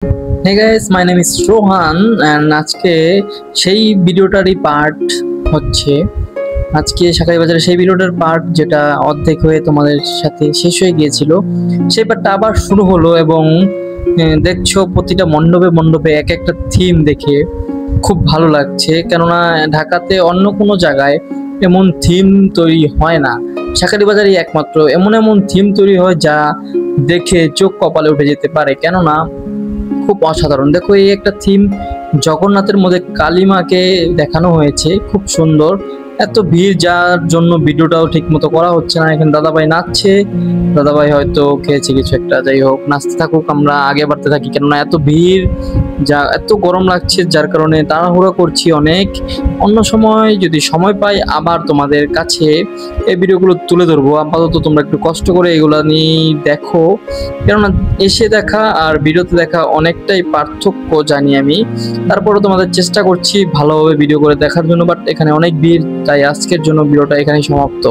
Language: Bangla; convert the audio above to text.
Hey guys, my name is Rohan and আজকে সেই ভিডিওটারই পার্ট হচ্ছে আজকে শাকাই বাজারে সেই ভিডিওটার পার্ট যেটা অর্ধেক হয়ে তোমাদের সাথে শেষ হয়ে গিয়েছিল সেই পার্টটা আবার শুরু হলো এবং দেখছো প্রতিটা মণ্ডপে মণ্ডপে এক একটা থিম দেখে খুব ভালো লাগছে। কেননা ঢাকাতে অন্য কোনো জায়গায় এমন থিম তৈরি হয় না, শাকারি বাজারই একমাত্র এমন এমন থিম তৈরি হয় যা দেখে চোখ কপালে উঠে যেতে পারে। কেননা খুব অসাধারণ। দেখো এই একটা থিম জগন্নাথের মধ্যে কালিমাকে দেখানো হয়েছে, খুব সুন্দর। এত ভিড় যার জন্য ভিডিওটাও ঠিক মতো করা হচ্ছে না। এখানে দাদাভাই নাচছে, দাদাভাই হয়তো খেয়েছে কিছু একটা, যাই হোক নাচতে থাকুক, আমরা আগে বাড়তে থাকি। কেননা এত ভিড়, যা এত গরম লাগছে যার কারণে তাড়াহুড়া করছি অনেক। অন্য সময় যদি সময় পাই আবার তোমাদের কাছে এই ভিডিওগুলো তুলে ধরবো। আপাতত তোমরা একটু কষ্ট করে এগুলো নিয়ে দেখো, কেননা এসে দেখা আর ভিডিওতে দেখা অনেকটাই পার্থক্য জানি আমি। তারপরে তোমাদের চেষ্টা করছি ভালোভাবে ভিডিও করে দেখার জন্য, বাট এখানে অনেক ভিড়, তাই আজকের জন্য ভিডিওটা এখানেই সমাপ্ত।